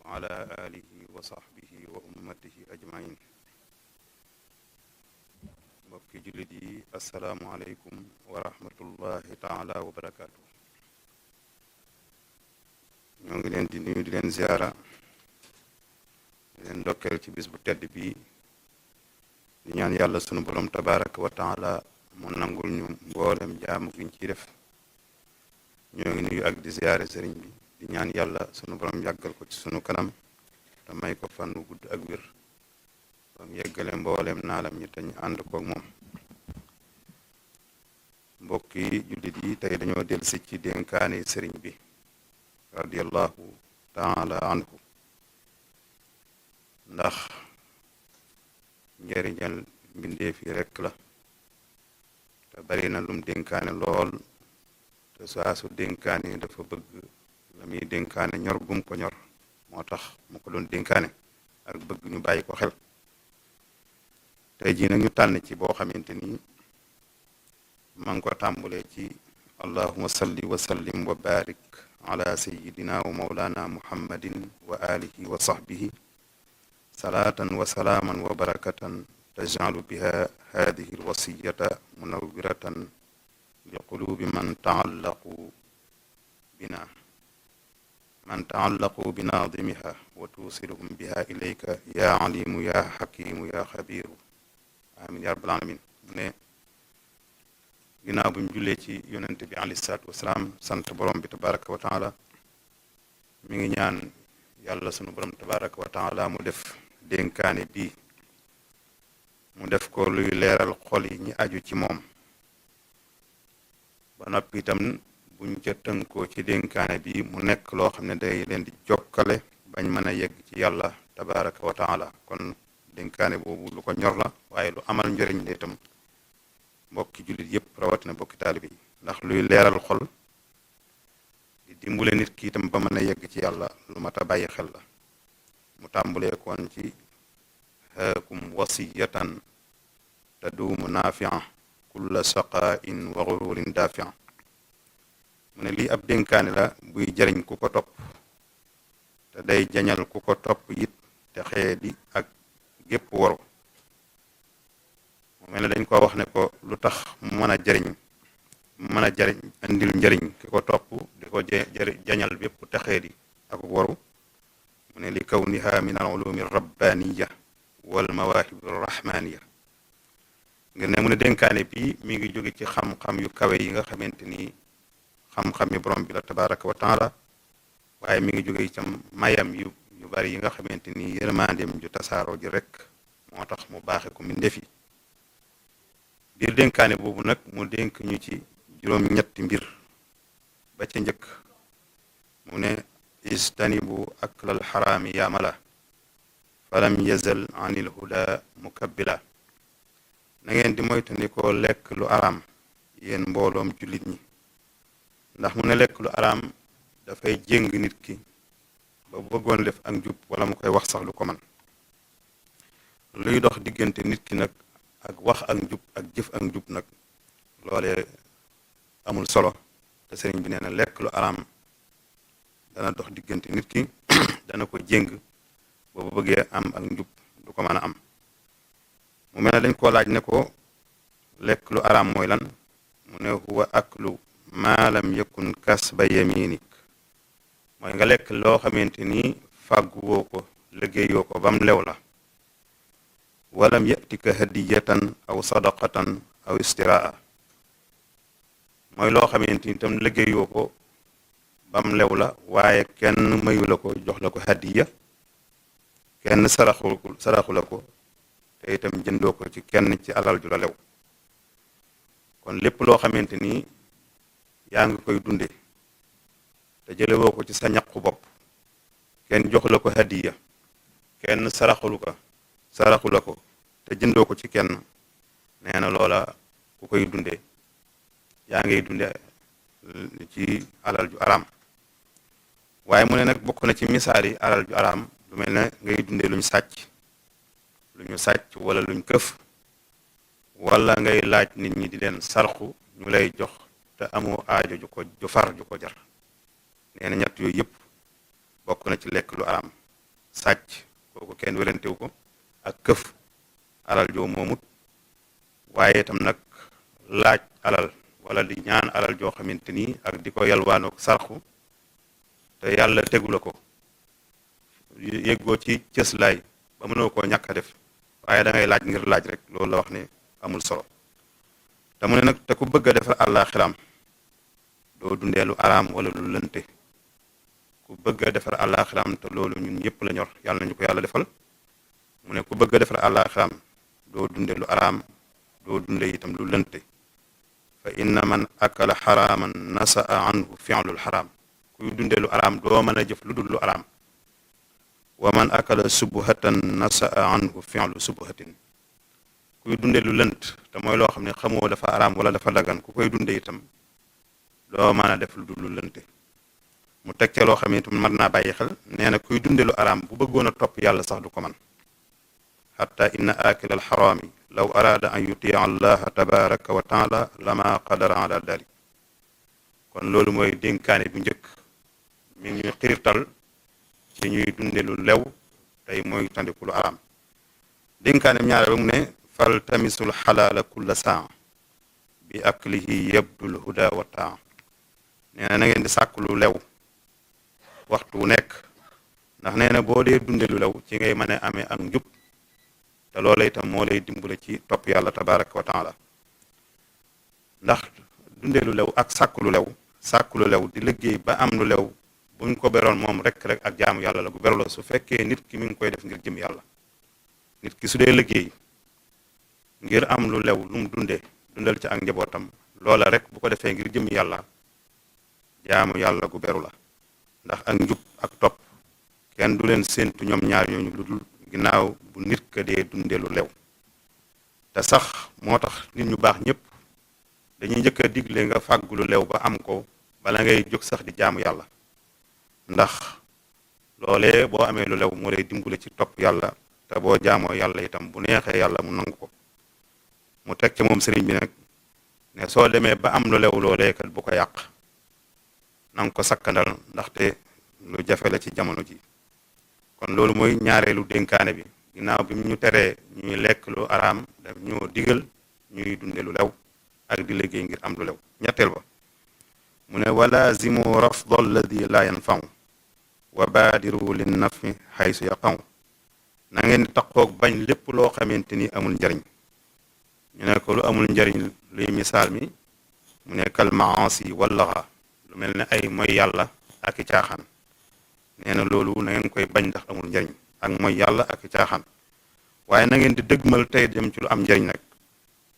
ala alihi wa sahbihi wa ummatihi ajmain. mbokki jullit yi assalaamu aleykum wa rahmatullahi taala wa barakaatu. ñoo ngi leen di nuyu di leen ziyaara di leen ndokkeel ci bis bu tedd bii di ñaan yàlla sunu borom tabaraka wa taala mu nangul ñu mboolem jaamu giñ ciy def. ñoo ngi nuyu ak di ziyaare sëriñ bi di ñaan yàlla sunu borom yàggal ko ci sunu kanam te may ko fan wu gudd ak wér ba mu yeggale mboolem naalam ñi te ñu ànd koog moom. mbokk yi jullit yi tey dañoo dellusi ci dénkaane sëriñ bi radiallahu taala anhu, ndax njariñal mbindeef yi rekk la te bari na lum dénkaane lool te saa su dénkaane dafa bëgg la muy dénkaane ñor gum ko ñor moo tax mu ko doon dénkaane ak bëgg ñu bàyyi ko xel. tey jii nag ñu tànn ci boo xamante ni ma ngi ko tàmbulee ci allahuma salli wa sallim wa barik ala sayidina wa maulana muhammadin wa alihi wa sahbihi salaatan wa salaaman wa barakatan tajcalu biha hadihi alwasiyata munawwiratan li qulubi man taallaqu binaadimiha wa tuusiluhum biha ilayka ya alimu ya xakimu ya xabiru amin ya rabbal alamin. mu ne ginnaaw buñ jullee ci yonente bi alayhi salaatu wasalaam sant borom bi tabaraka wa taala, mi ngi ñaan yàlla sunu borom tabaraka wa taala mu def dénkaane bi mu def ko luy leeral xol yi ñi aju ci moom ba noppi itam buñ ca tënkoo ci dénkaane bi mu nekk loo xam ne day leen di jokkale bañ mën a yegg ci yàlla tabaraka wa taala. kon dénkaane boobu lu ko ñor la waaye lu amal njëriñ la itam mbokki jullit yépp rawatina mbokki taalibe yi, ndax luy leeral xol di dimbule nit ki itam ba mën a yegg ci yàlla lu mat a bàyyi xel la. mu tàmbulee koon ci haakum wasiyatan taduumu naafia kulla saqaain wa gururin daafia. mu ne lii ab dénkaane la buy jariñ ku ko topp te day jañal ku ko topp it te xee di ak gépp waru. mu mel ne dañ ko wax ne ko lu tax mu mën a jariñ andil njariñ ki ko topp di ko jañal bépp texee di ak waru. mu ne li kawniha min al ulumi rabbaniya wal mawahib rahmaniya. ngir ne mu ne dénkaane bi mi ngi jóge ci xam-xam yu kawe yi nga xamante ni xam-xam yi borom bi la tabaraka wa taala, waaye mi ngi jóge itam mayam yu bari yi nga xamante ni yërmandeem ju tasaaroo ji rek moo tax mu baaxe ko mbindeef yi. biir dénkaane boobu nag mu dénk ñu ci juróom-ñetti mbir. ba ca njëkk mu ne istanibu aklal xaraami yaamala falam yazal anil huda mukabbila. na ngeen di moytandikoo lekk lu araam yéen mbooloom jullit ñi, ndax mu ne lekk lu araam dafay jéng nit ki ba bëggoon def ak njub wala mu koy wax sax lu ko man. luy dox diggante nit ki nag ak wax ak njub ak jëf ak njub nag loole amul solo, te sëriñ bi nee na lekk lu araam dana dox diggante nit ki dana ko jéng ba bu bëggee am ak njub du ko mën a am. mu mel ne dañ koo laaj ne ko lekk lu araam mooy lan. mu ne huwa aklu maa lam yakun kasba yaminik, mooy nga lekk loo xamante ni fàgguwoo ko liggéeyoo ko bam lew la. walam yatika hadiyatan aw sadaqatan aw istiraa, mooy loo xamante ni itam liggéeyoo ko bam lew la waaye kenn mayu la ko jox la ko hadiya, kenn saraxu la ko te itam jëndoo ko ci kenn ci alal ju la lew. kon lépp loo xamante ni yaa ngi koy dunde te jëlewoo ko ci sa ñaqu bopp, kenn jox la ko hadiya, kenn saraxu la ko te jëndoo ko ci kenn, nee na loola ku koy dunde yaa ngay dunde ci alal ju araam. waaye mu ne nag bokk na ci misaal yi alal ju araam lu mel ne ngay dunde lu ñu sàcc wala luñ këf, wala ngay laaj nit ñi di leen sarxu ñu lay jox te amoo aajo ju far ju ko jar. nee na ñett yooyu yëpp bokk na ci lekk lu araam. sàcc kooku kenn wérantewu ko ak këf alal joo moomut waaye itam nag laaj alal wala di ñaan alal joo xamante ni ak di ko yalwaanook sarxu te yàlla tegu la ko yëggoo ci cëslaay ba mënoo koo ñàkk a def waaye da ngay laaj ngir laaj rek loolu la wax ne amul solo te mu ne nag te ku bëgg a defar àllaaxiraam doo dundee lu araam wala lu lënte ku bëgg a defar àllaaxiraam te loolu ñun yëpp la ñor yàlla nañu ko yàlla defal mu ne ku bëgg a defar àllaaxiraam doo dunde lu araam doo dunde itam lu lënte fa inna man akala xaraaman nasaa anhu fi'lul xaraam kuy dunde lu araam doo mën a jëf lu dul lu araam wa man akala subhatan nasaa anhu fi'lu subhatin kuy dunde lu lënt te mooy loo xam ne xamoo dafa araam wala dafa dagan ku koy dunde itam doo mën a def lu dul lu lënte mu teg ca loo xam ne itam mën naa bàyyi xel nee na kuy dunde lu araam bu bëggoon a topp yàlla sax du ko man xatta inna akila alxaraami law araada an yutia allaha tabaraka wa taala lama qadara ala dalik kon loolu mooy dénkaane bu njëkk mi ngi ñuy xiirtal ci ñuy dunde lu lew tey mooy tandiku lu araam dénkaane ñaare ba mu ne fal tamisul xalaala kulla saa bi aklihi yabdul huda wa taa nee na ngeen di sàkk lu lew waxtu wu nekk ndax nee na boo dee dunde lu lew ci ngay mën a amee ak njub te loola itam moo lay dimbale ci topp yàlla tabaraka wa taala ndax dunde lu lew ak sàkk lu lew di liggéey ba am lu lew buñ ko beroon moom rek ak jaamu yàlla la gu beroo su fekkee nit ki mi ngi koy def ngir jëm yàlla nit ki su dee liggéey ngir am lu lew lu mu dundal ci ak njabootam loola rek bu ko defee ngir jëm yàlla jaamu yàlla gu beru la ndax ak njub ak topp kenn du leen séentu ñoom ñaar ñooñu lu dul ginnaaw bu nit ka dee dunde lu lew te sax moo tax nit ñu baax ñëpp dañuy njëkk a digle nga fàggu lu lew ba am ko bala ngay jóg sax di jaamu yàlla ndax loolee boo amee lu lew moo lay dimbale ci topp yàlla te boo jaamoo yàlla itam bu neexee yàlla mu nangu ko mu teg ca moom sëriñ bi nag ne soo demee ba am lu lew loolee kat bu ko yàq nanga ko sakkandal ndaxte lu jafe la ci jamono ji kon loolu mooy ñaareelu dénkaane bi ginnaaw bi ñu teree ñuy lekk lu araam daf ñoo digal ñuy dunde lu lew ak di liggéey ngir am lu lew ñetteel ba mu ne walaazimu rafd alladi la yanfaw wa baadiru lin nafi xaysu yaqaw na ngeen di taqoog bañ lépp loo xamante ni amul njariñ ñu ne ko lu amul njariñ luy misaal mi mu ne kal maasi wallaxa lu mel ne ay mooy yàlla ak i caaxaan nee na loolu na ngeen koy bañ ndax amul njariñ ak mooy yàlla ak i caaxaan waaye na ngeen di dëgmal tey dem ci lu am njariñ nag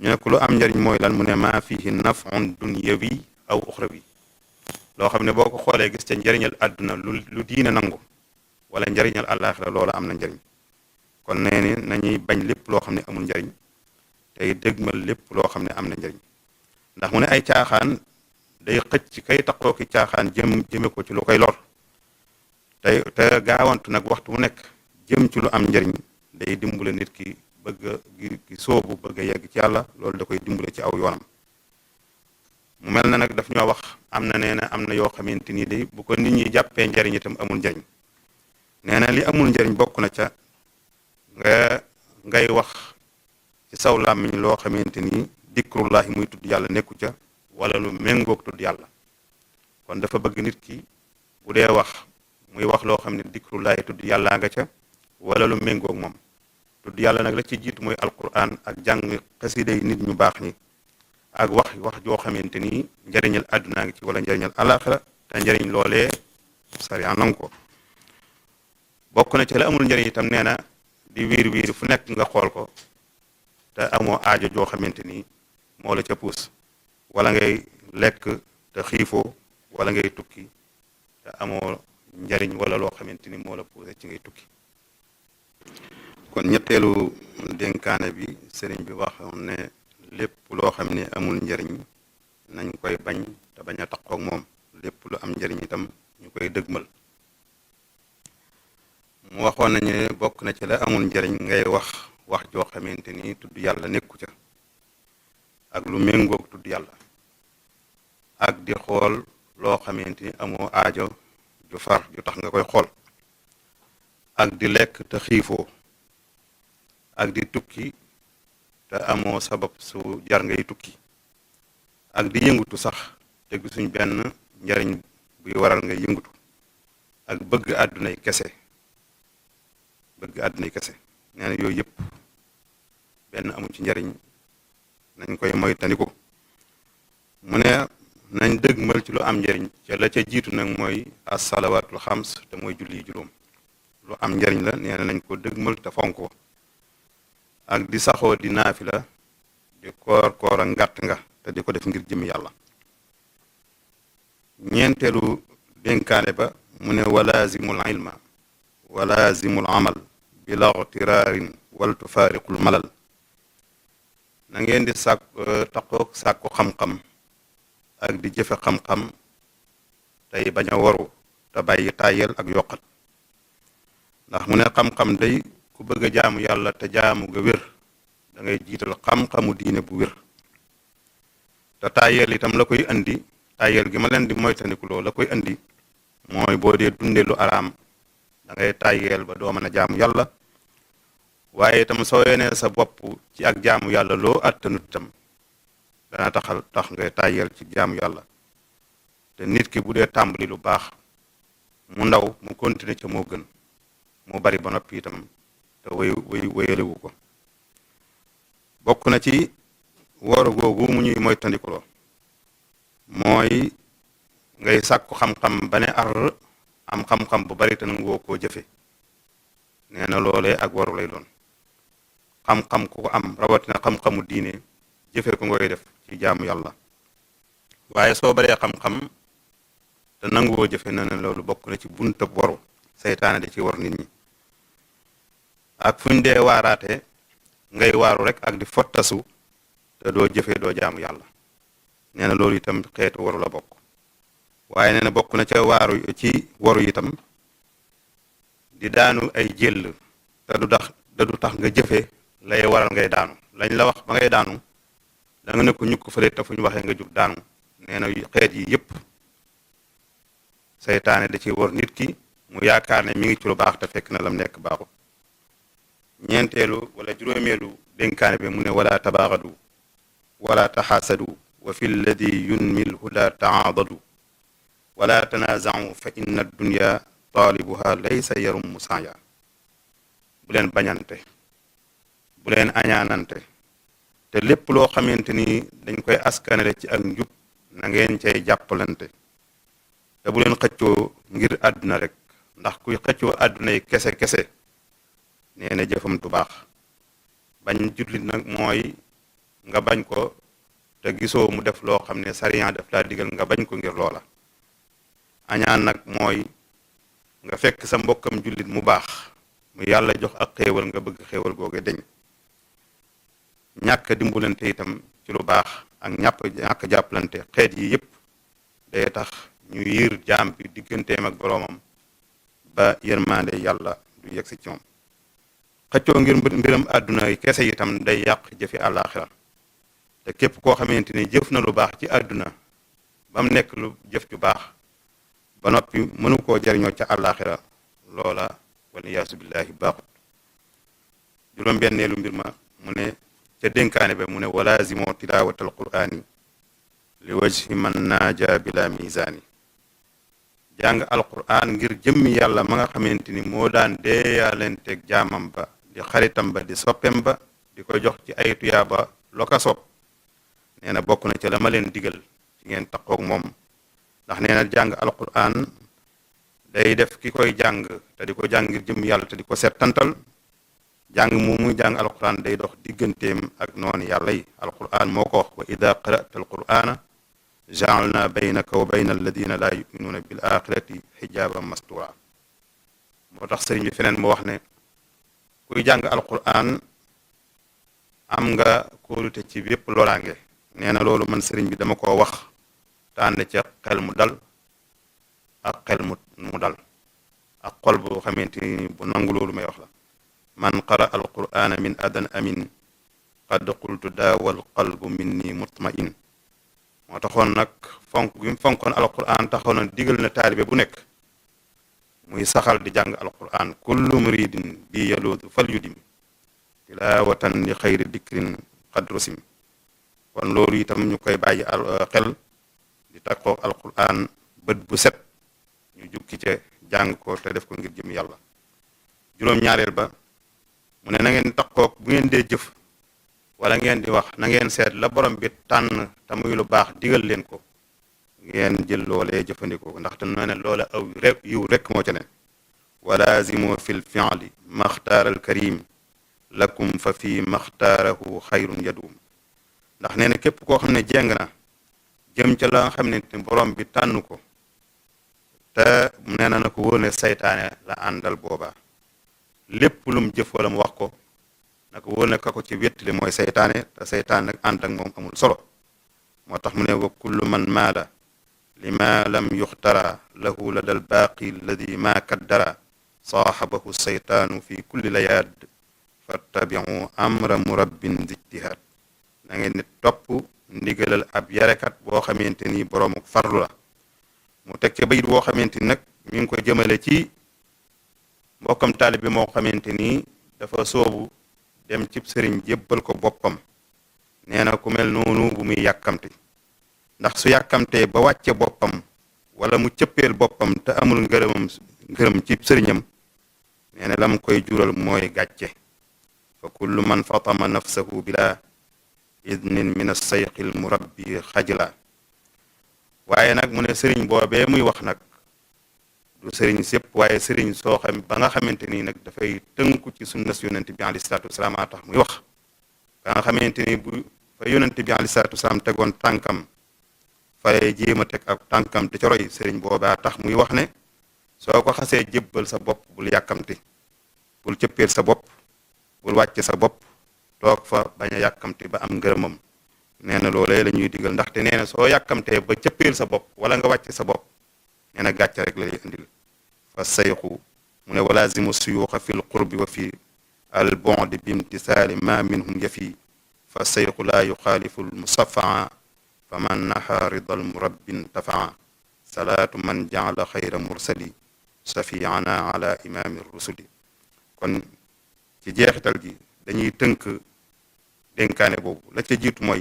ñu ne ko lu am njariñ mooy lan mu ne maa fihi nafun dunyawi aw uxrawi loo xam ne boo ko xoolee gis ca njariñal àdduna lu diine nangu wala njariñal àllaaxira loola am na njariñ kon nee ni nañuy bañ lépp loo xam ne amul njariñ tey dëgmal lépp loo xam ne am na njariñ ndax mu ne ay caaxaan day xëcc kay taxoo ki caaxaan jëme ko ci lu koy lor te gaawantu nag waxtu mu nekk jëm ci lu am njariñ day dimbale nit ki bëgg gi soobu bëgg a yegg ci yàlla loolu da koy dimbale ci aw yoonam mu mel na nag daf ñoo wax am na nee na am na yoo xamante ni day bu ko nit ñi jàppee njariñ itam amul njariñ nee na li amul njariñ bokk na ca ngay wax ci saw làmmiñ loo xamante ni dikrullahi muy tudd yàlla nekku ca wala lu méngoog tudd yàlla kon dafa bëgg nit ki bu dee wax muy wax loo xam ne dikrullahi tudd yàllaa nga ca wala lu méngoog moom tudd yàlla nag la ci jiitu mooy alquran ak jàng xasida yi nit ñu baax ñi ak wax joo xamante ni njariñal àddunaa ngi ci wala njariñal alaxira te njariñ loolee sariya nangu ko bokk na ci la amul njariñ itam nee na di wiir fu nekk nga xool ko te amoo aajo joo xamante ni moo la ca puus wala ngay lekk te xiifoo wala ngay tukki te amoo njariñ wala loo xamante ni moo la puuse ci ngay tukki kon ñetteelu dénkaane bi sëriñ bi waxoon ne lépp loo xam ne amul njariñ nañ koy bañ te bañ a taqoog moom lépp lu am njariñ itam ñu koy dëgmal mu waxoon nañu ne bokk na ci la amul njariñ ngay wax joo xamante ni tudd yàlla nekku ca ak lu méngoog tudd yàlla ak di xool loo xamante ni amoo aajo ju tax nga koy xool ak di lekk te xiifoo ak di tukki te amoo sabab su jar ngay tukki ak di yëngutu sax te gisuñ benn njariñ buy waral ngay yëngutu ak bëgg àddunay kese nee na yooyu yëpp benn amu ci njariñ nañ koy moytandiku mu ne nañ dëgmal ci lu am njariñ ca la ca jiitu nag mooy as-salawaatul xams te mooy julli juróom lu am njariñ la nee na nañ ko dëgmal te fonk ko ak di saxoo di naafila di koor a ngàtt nga te di ko def ngir jëm yàlla ñeenteelu dénkaane ba mu ne walaazimul ilma walaazimul amal bila ixtiraarin wal tufaariqul malal na ngeen di taqoog sàkku xam-xam ak di jëfe xam-xam tey bañ a waru te bàyyi tàyyel ak yokkat ndax mu ne xam-xam day ku bëgg a jaamu yàlla te jaamu ga wér da ngay jiital xam-xamu diine bu wér te tàyyel itam la koy andi tàyyel gi ma leen di moytandikuloo la koy andi mooy boo dee dunde lu araam da ngay tàyyel ba doo mën a jaamu yàlla waaye itam soo yenee sa bopp ci ak jaamu yàlla loo attanut itam dana tax ngay tàyyel ci jaamu yàlla te nit ki bu dee tàmbali lu baax mu ndaw mu continuer ca moo gën mu bari ba noppi itam te wéyalewu ko bokk na ci wooru googu mu ñuy moytandikuloo mooy ngay sàkku xam-xam ba ne ar am xam-xam bu bari te nangoo koo jëfe nee na loolee ak waru lay doon xam-xam ku ko am rawatina xam-xamu diine jëfe ko ngoy def ci jaamu yàlla waaye soo baree xam-xam te nanguwoo jëfe na ne loolu bokk na ci buntab waru seytaane di ci war nit ñi ak fuñ dee waaraate ngay waaru rek ak di fottasu te doo jëfe doo jaamu yàlla nee na loolu itam xeetu waru la bokk waaye nee na bokk na ca waaru ci waru itam di daanu ay jëll te du tax nga jëfe lay waral ngay daanu lañ la wax ba ngay daanu da nga ne ko ñukk fële te fu ñu waxee nga jug daanu nee na xeet yi yépp seytaane da ci war nit ki mu yaakaar ne mi ngi ci lu baax te fekk na lam nekk baaxu ñeenteelu wala juróomeelu dénkaane bi mu ne wala tabaagadu wala taxaasadu wa fi lladi yunmil huda taadadu wala tanaazau fa inna dunya taalibuha laysa yarum musaaya bu leen bañante bu leen añaanante te lépp loo xamante ni dañ koy askanale ci ak njub na ngeen cay jàppalante te bu leen xëccoo ngir àdduna rek ndax kuy xëccoo àdduna yi kese nee na jëfam du baax bañ jullit nag mooy nga bañ ko te gisoo mu def loo xam ne sariya def laa digal nga bañ ko ngir loola añaan nag mooy nga fekk sa mbokkam jullit mu baax mu yàlla jox ak xéewal nga bëgg xéewal googe deñ ñàkk dimbulante itam ci lu baax ak ñàkk jàppalante xeet yi yépp day tax ñu yiir jaam bi digganteem ak boroomam ba yërmande yàlla du yegg si ci moom xëccoo ngir mbiram àdduna yi kese itam day yàq jëfi àllaaxira te képp koo xamante ni jëf na lu baax ci àdduna ba mu nekk lu jëf ju baax ba noppi mënu koo jariñoo ca àllaaxira loola waliyaasu billahi baaxut juróom-benneelu mbir ma mu ne ca dénkaane ba mu ne walaazimoo tilaawatal qur'aani li wajhi man naaja bila misaani jàng alquran ngir jëmmi yàlla ma nga xamante ni moo daan deeyaalenteeg jaamam ba di xaritam ba di soppem ba di ko jox ci ay tuyaaba loka sopp nee na bokk na ca la ma leen digal ci ngeen taqoog moom ndax nee na jàng alquran day def ki koy jàng te di ko jàng ngir jëmmi yàlla te di ko settantal jàng mu muy jàng alquran day dox digganteem ak noonu yàlla yi alquran moo ko wax wa ida qara'ta alqurana ja'alna baynaka wa bayna alladina la yuminuuna bil axirati xijaban mastura moo tax sëriñ bi feneen mu wax ne kuy jàng alquran am nga kóolute ci bépp loraange nee na loolu man sëriñ bi dama ko wax tànn ca xel mu dal ak xel mu dal ak xol bu xamante ni bu nangu loolu may wax la man qara alqurana min adan amin qad qultu daawal qalbu minni mutmain moo taxoon nag fonk gi mu fonkoon alquran taxoon na digal na taalibe bu nekk muy saxal di jàng alquran kullu muridin bi yaluudu fal yudim tilawatan li xayri dikrin qad rusim kon loolu itam ñu koy bàyyi xel di takkoog alquran bët bu set ñu jukki ca jàng ko te def ko ngir jëm yàlla juróom-ñaareel ba mu ne na ngeen takkoog bu ngeen dee jëf wala ngeen di wax na ngeen seet la borom bi tànn te muy lu baax digal leen ko ngeen jël loolee jëfandikoo ndaxte nee na loola aw rek yiw rek moo ca ne walaazimu fi l fi'li maxtaara al karim lakum fa fi maxtaarahu xayrun yadum ndax nee na képp koo xam ne jéng na jëm ca la nga xam ne borom bi tànn ko te nee na ko wóor ne saytaane la àndal booba lépp lum jëf wala mu wax ko na ko wóor ne ka ko ci wéttali mooy saytaane te saytaane nag ànd ak moom amul solo moo tax mu ne wa kullu man maala lima lam yuxtara lahu lada albaaqi alladi ma kaddara saaxabahu saytaanu fi kulli layaad fattabiu amra murabbin zijtihaad na ngeen ni topp ndigalal ab yarekat boo xamante ni boroomu farlu la mu teg ca bayit boo xamante ni nag mi ngi ko jëmale ci mbokkam taalibe moo xamante ni dafa soobu dem cib sëriñ jébbal ko boppam nee na ku mel noonu bu muy yàkkamti ndax su yàkkamtee ba wàcce boppam wala mu cëppeel boppam te amul ngërëm cib sëriñam nee na lam koy jural mooy gàcce fa kullu man fatama nafsahu bila idnin min as-sayqi al-murabbi xajla waaye nag mu ne sëriñ boobee muy wax nag du sëriñ sépp waaye sëriñ soo xam ba nga xamante ni nag dafay tënku ci sunna si yonent bi alayhi salaatu wasalaam a tax muy wax ba nga xamante ni bu fa yonent bi alayhi salaatu wasalaam tegoon tànkam fay jéem a teg ak tànkam di ca roy sëriñ boobaa tax muy wax ne soo ko xasee jébbal sa bopp bul yàkkamti bul cëppeel sa bopp bul wàcce sa bopp toog fa bañ a yàkkamti ba am ngërëmam nee na loolee la ñuy digal ndaxte nee na soo yàkkamtee ba cëppeel sa bopp wala nga wàcce sa bopp nee na gàcce rek la lay indil fa sayxu mu ne walaazimu suyuuxa fi l qurbi wa fi al bu'di bi imtisaali ma minhum yafi fa sayxu laa yuxaalifu l musafaa fa man naxa ridal murabbin tafaa salaatu man jaala xayra mursali safiana ala imaami rusuli kon ci jeexital gi dañuy tënk dénkaane boobu la ca jiitu mooy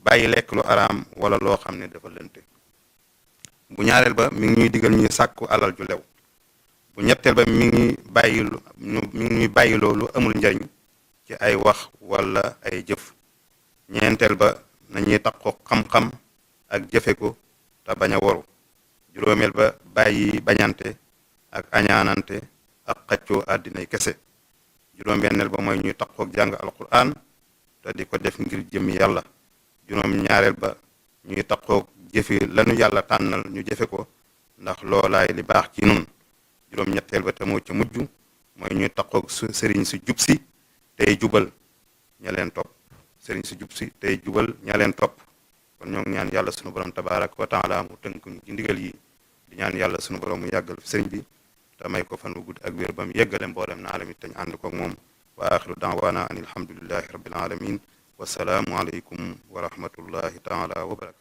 bàyyi lekk lu araam wala loo xam ne dafa lënte bu ñaareel ba mi ngi ñuy digal ñuy sàkku alal ju lew bu ñetteel ba mi ngi ñuy bàyyi loolu amul njariñ ci ay wax wala ay jëf ñeenteel ba nañuy taqoo xam-xam ak jëfe ko te bañ a waru juróomeel ba bàyyi bañante ak añaanante ak xaccoo àddinay kese juróom-benneel ba mooy ñuy taqoo jàng alquran te di ko def ngir jëm yàlla juróom-ñaareel ba ñuy taqoo jëfe lanu yàlla tànnal ñu jëfe ko ndax loolaay li baax ci nun juróom-ñetteel ba te moo ca mujj mooy ñuy taqoo sëriñ si jub si tey jubal ña leen topp sëriñ si jub si tey jubal ña leen topp kon ñoo ngi ñaan yàlla sunu borom tabaaraka wa taala mu tënk ñu ci ndigal yi di ñaan yàlla sunu borom mu yàggal fi sëriñ bi te may ko fan wu gudd ak wér ba mu yeggale mboolem na alamit te ñu ànd koog moom wa axiru daawaana an alhamdulillahi rabbil alamin wasalaamu aleykum wa rahmatullahi taala wa barakatu